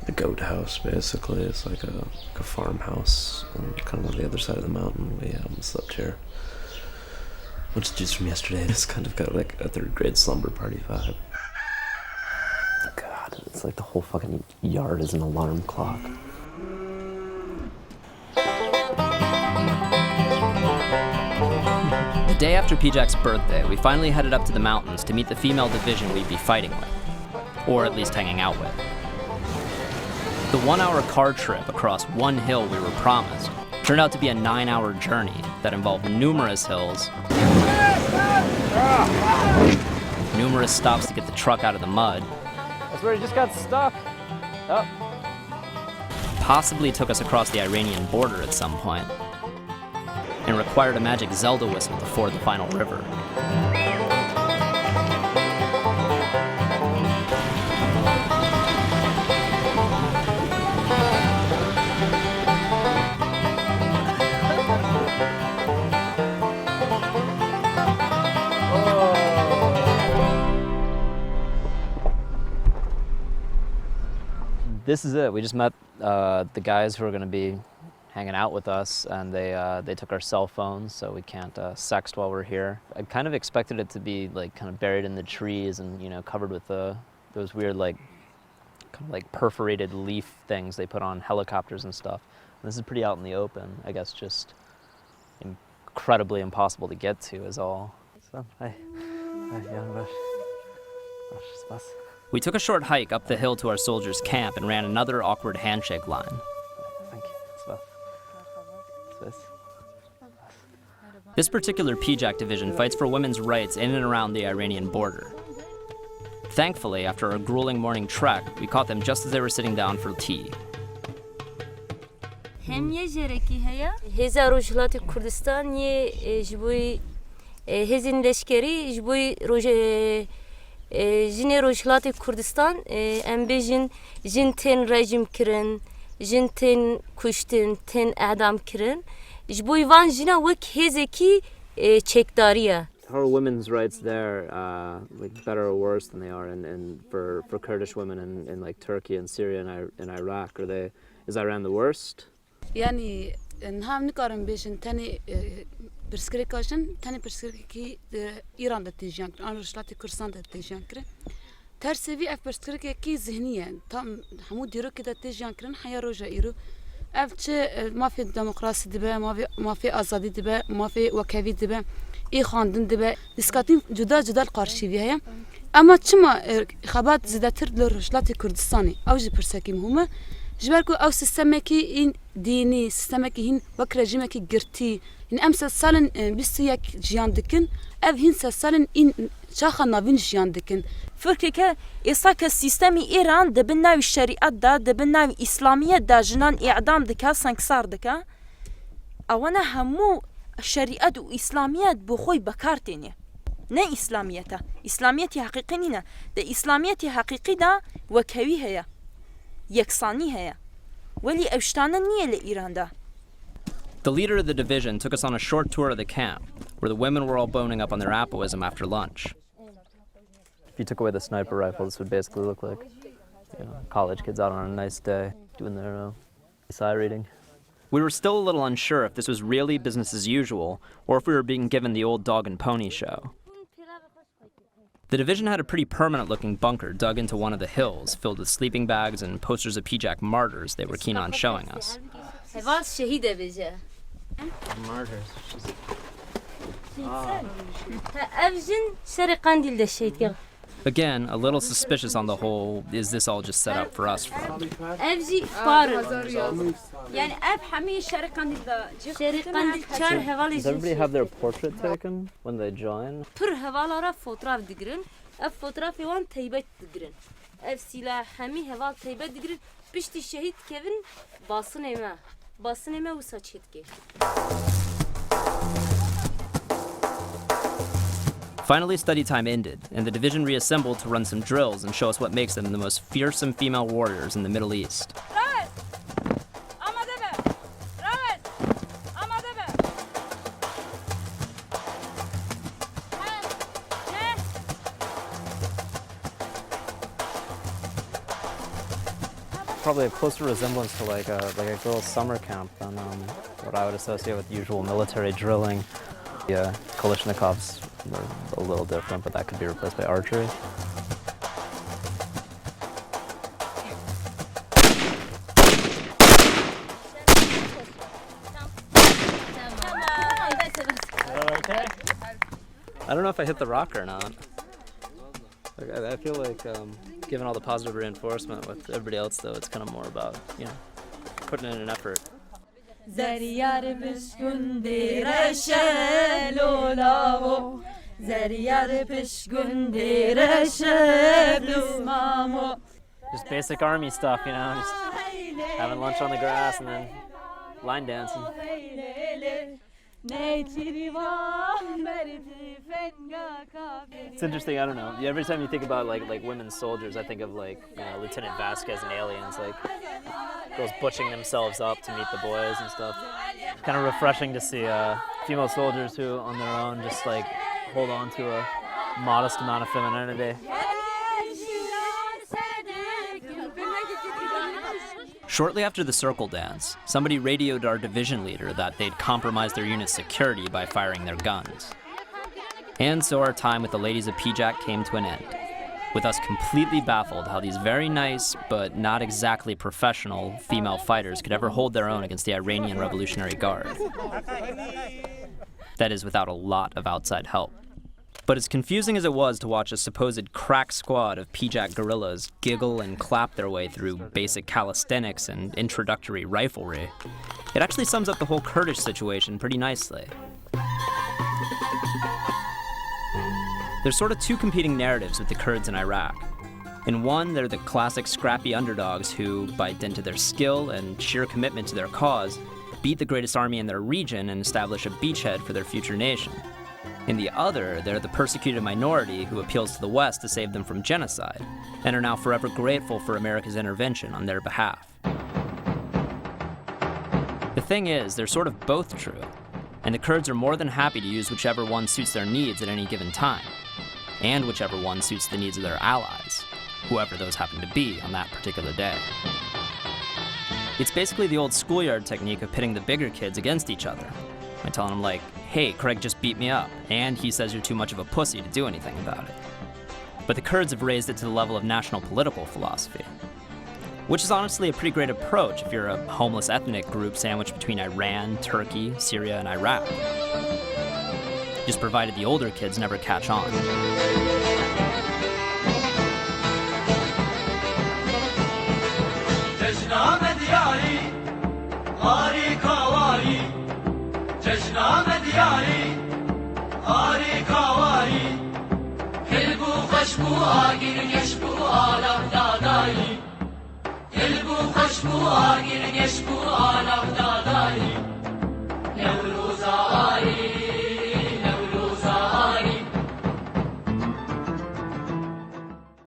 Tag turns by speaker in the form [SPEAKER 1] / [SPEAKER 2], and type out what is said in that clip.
[SPEAKER 1] the goat house, basically. It's like a farmhouse kind of on the other side of the mountain. We slept here. A bunch of dudes from yesterday. It's kind of got like a third grade slumber party vibe. God, it's like the whole fucking yard is an alarm clock.
[SPEAKER 2] The day after P-Jack's birthday, we finally headed up to the mountains to meet the female division we'd be fighting with, or at least hanging out with. The 1-hour car trip across one hill we were promised turned out to be a 9-hour journey that involved numerous hills, numerous stops to get the truck out of the mud.
[SPEAKER 3] That's where he just got stuck. Oh.
[SPEAKER 2] Possibly took us across the Iranian border at some point, and required a magic Zelda whistle to ford the final river. This is it. We just met the guys who are going to be hanging out with us, and they took our cell phones, so we can't sext while we're here. I kind of expected it to be like kind of buried in the trees and, you know, covered with those weird like kind of like perforated leaf things they put on helicopters and stuff. And this is pretty out in the open. I guess just incredibly impossible to get to is all. So, hi. We took a short hike up the hill to our soldiers' camp and ran another awkward handshake line. Thank you. This particular P-Jack division fights for women's rights in and around the Iranian border. Thankfully, after a grueling morning trek, we caught them just as they were sitting down for tea.
[SPEAKER 4] جنه روشلات کردستان امبیجن جن تن رژیم کرن جن تن کشتن تن اعدام کرن جبوی وان جنا وک هزکی چکداریه.
[SPEAKER 2] How are women's rights there, like better or worse than they are for Kurdish women in like Turkey and Syria and Iraq? Is Iran the worst?
[SPEAKER 5] يعني نهم نقارن بيشن تاني برسكري كاشن تاني برسكري كي إيران دتيجان كر أنا رشلات كردستان دتيجان كر ترسبي أف برسكري كي ذهنيا تام حمود ديرو كده دتيجان كرن حيا رجع إيرو أف شيء ما في ديمقراطية دبا ما في آزادي دبا ما في وكافي دبا إيه خاندن دبا دسكاتين جدا القارشي فيها أما تشما خبات زدتر لرشلات كردستاني أو جي برسكيم هما جبركو أو سيستمكي إن ديني سيستمكي هن وك رجيمكي قرتي إن أمس سالن بيستيك جيان دكن أب هن سالن إن شاخا نافين جيان دكن
[SPEAKER 6] فرقك إساك السيستمي إيران دبناوي الشريعات دا دبناوي إسلامية دا جنان إعدام دكا سنكسار دكا أوانا همو الشريعات وإسلاميات بخوي بكارتيني نا إسلاميتا إسلاميتي حقيقي نينا دا إسلاميتي حقيقي دا وكوي هيا يكساني هيا ولي أوشتانا نية لإيران دا.
[SPEAKER 2] The leader of the division took us on a short tour of the camp, where the women were all boning up on their apoism after lunch. If you took away the sniper rifle, this would basically look like, you know, college kids out on a nice day doing their side reading. We were still a little unsure if this was really business as usual, or if we were being given the old dog and pony show. The division had a pretty permanent-looking bunker dug into one of the hills, filled with sleeping bags and posters of P-Jack martyrs they were keen on showing us.
[SPEAKER 1] Martyrs.
[SPEAKER 2] Again, a little suspicious on the whole, is this all just set up for us? Does everybody have their portrait taken when they join? Finally, study time ended, and the division reassembled to run some drills and show us what makes them the most fearsome female warriors in the Middle East. probably a closer resemblance to like a girls' summer camp than what I would associate with usual military drilling. Yeah, Kalashnikovs are a little different, but that could be replaced by archery.
[SPEAKER 3] Okay.
[SPEAKER 2] I don't know if I hit the rock or not. Like, I feel like, given all the positive reinforcement with everybody else, though, it's kind of more about, you know, putting in an effort. Just basic army stuff, you know, just having lunch on the grass and then line dancing. It's interesting, I don't know. Every time you think about like women soldiers, I think of like, you know, Lieutenant Vasquez and Aliens, like girls butching themselves up to meet the boys and stuff. It's kind of refreshing to see female soldiers who on their own just like hold on to a modest amount of femininity. Shortly after the circle dance, somebody radioed our division leader that they'd compromised their unit's security by firing their guns. And so our time with the ladies of PJAC came to an end, with us completely baffled how these very nice, but not exactly professional, female fighters could ever hold their own against the Iranian Revolutionary Guard. That is, without a lot of outside help. But as confusing as it was to watch a supposed crack squad of PJAC guerrillas giggle and clap their way through basic calisthenics and introductory riflery, it actually sums up the whole Kurdish situation pretty nicely. There's sort of two competing narratives with the Kurds in Iraq. In one, they're the classic scrappy underdogs who, by dint of their skill and sheer commitment to their cause, beat the greatest army in their region and establish a beachhead for their future nation. In the other, they're the persecuted minority who appeals to the West to save them from genocide, and are now forever grateful for America's intervention on their behalf. The thing is, they're sort of both true, and the Kurds are more than happy to use whichever one suits their needs at any given time, and whichever one suits the needs of their allies, whoever those happen to be on that particular day. It's basically the old schoolyard technique of pitting the bigger kids against each other, by telling them like, hey, Craig just beat me up, and he says you're too much of a pussy to do anything about it. But the Kurds have raised it to the level of national political philosophy, which is honestly a pretty great approach if you're a homeless ethnic group sandwiched between Iran, Turkey, Syria, and Iraq. Just provided the older kids never catch on.
[SPEAKER 7] Gel bu hoş bu agir geç bu alamda